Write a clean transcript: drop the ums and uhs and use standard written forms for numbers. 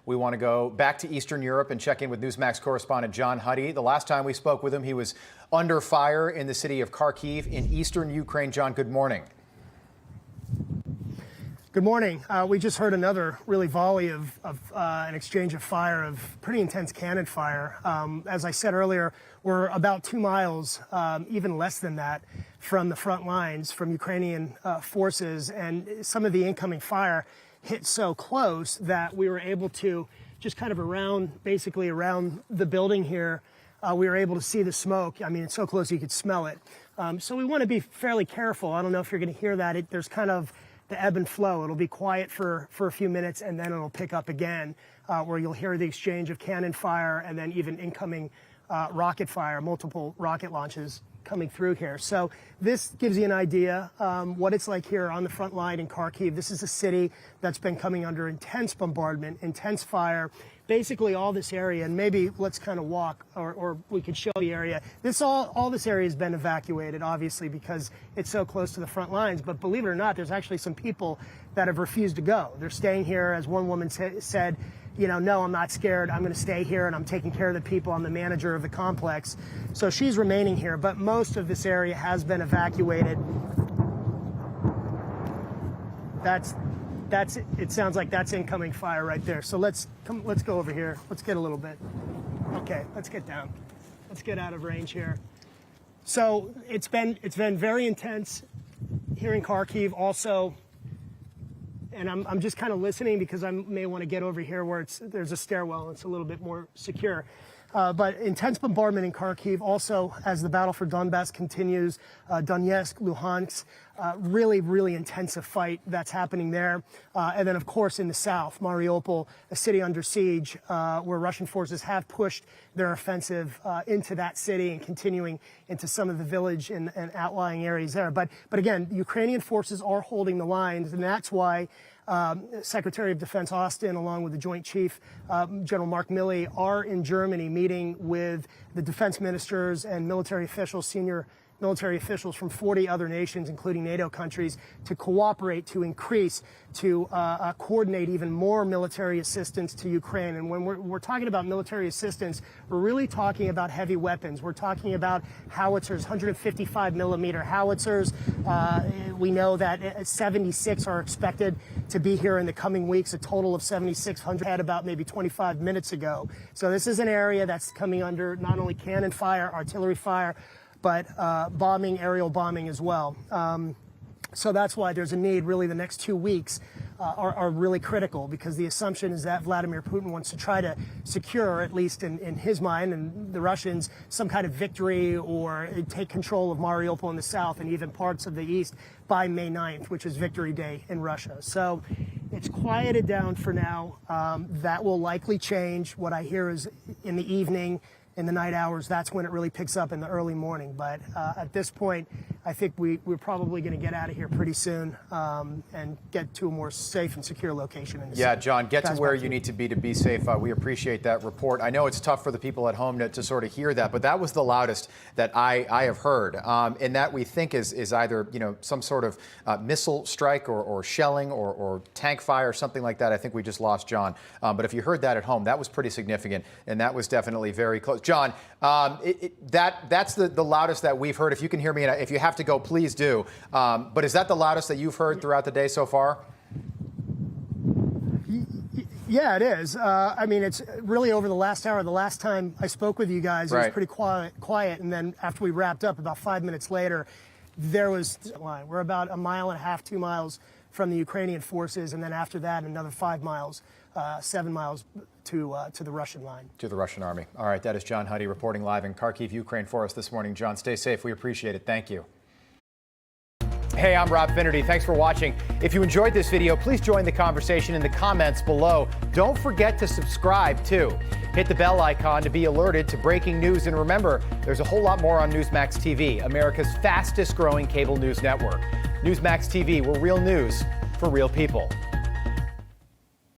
We want to go back to Eastern Europe and check in with Newsmax correspondent John Huddy. The last time we spoke with him, he was under fire in the city of Kharkiv in eastern Ukraine. John, good morning. Good morning. We just heard another really volley of an exchange of fire, of pretty intense cannon fire. As I said earlier, we're about 2 miles, even less than that, from the front lines, from Ukrainian forces, and some of the incoming fire hit so close that we were able to just kind of basically around the building here, we were able to see the smoke. I mean, it's so close you could smell it. So we want to be fairly careful. I don't know if you're going to hear that. There's kind of the ebb and flow. It'll be quiet for a few minutes, and then it'll pick up again, where you'll hear the exchange of cannon fire and then even incoming rocket fire, multiple rocket launches coming through here. So this gives you an idea what it's like here on the front line in Kharkiv. This is a city that's been coming under intense bombardment, intense fire. Basically all this area, and maybe let's kind of walk, or we could show the area. All this area has been evacuated, obviously, because it's so close to the front lines. But believe it or not, there's actually some people that have refused to go. They're staying here, as one woman said, no, I'm not scared. I'm going to stay here, and I'm taking care of the people. I'm the manager of the complex. So she's remaining here, but most of this area has been evacuated. It sounds like that's incoming fire right there. So let's go over here. Let's get a little bit. Okay, let's get down. Let's get out of range here. So it's been very intense here in Kharkiv also. And I'm just kind of listening because I may want to get over here where there's a stairwell and it's a little bit more secure. But intense bombardment in Kharkiv also as the battle for Donbass continues. Donetsk, Luhansk, really, really intensive fight that's happening there. And then, of course, in the south, Mariupol, a city under siege, where Russian forces have pushed their offensive into that city and continuing into some of the village and outlying areas there. But again, Ukrainian forces are holding the lines, and that's why Secretary of Defense Austin, along with the Joint Chief, General Mark Milley, are in Germany meeting with the defense ministers and military officials, senior military officials from 40 other nations, including NATO countries, to cooperate, to increase, to coordinate even more military assistance to Ukraine. And when we're talking about military assistance, we're really talking about heavy weapons. We're talking about howitzers, 155 millimeter howitzers. We know that 76 are expected to be here in the coming weeks, a total of 7,600 had about maybe 25 minutes ago. So this is an area that's coming under not only cannon fire, artillery fire, but bombing, aerial bombing as well. So that's why there's a need. Really, the next 2 weeks are really critical, because the assumption is that Vladimir Putin wants to try to secure, at least in his mind and the Russians, some kind of victory or take control of Mariupol in the south and even parts of the east by May 9th, which is Victory Day in Russia. So it's quieted down for now. That will likely change. What I hear is in the evening, in the night hours, that's when it really picks up in the early morning. But at this point, I think we're probably going to get out of here pretty soon and get to a more safe and secure location in the city. John, get to where you need to be safe. We appreciate that report. I know it's tough for the people at home to sort of hear that, but that was the loudest that I have heard. And that we think is either some sort of missile strike or shelling or tank fire or something like that. I think we just lost John. But if you heard that at home, that was pretty significant, and that was definitely very close. John, that's the loudest that we've heard. If you can hear me, and if you have to go, please do. But is that the loudest that you've heard throughout the day so far? Yeah, it is. I mean, it's really over the last hour. The last time I spoke with you guys, it was pretty quiet. And then after we wrapped up, about 5 minutes later, there was a line. We're about 1.5 miles, 2 miles from the Ukrainian forces. And then after that, another 5 miles, 7 miles to the Russian line. To the Russian army. All right, that is John Huddy reporting live in Kharkiv, Ukraine for us this morning. John, stay safe. We appreciate it. Thank you. Hey, I'm Rob Finnerty. Thanks for watching. If you enjoyed this video, please join the conversation in the comments below. Don't forget to subscribe, too. Hit the bell icon to be alerted to breaking news. And remember, there's a whole lot more on Newsmax TV, America's fastest growing cable news network. Newsmax TV, we're real news for real people.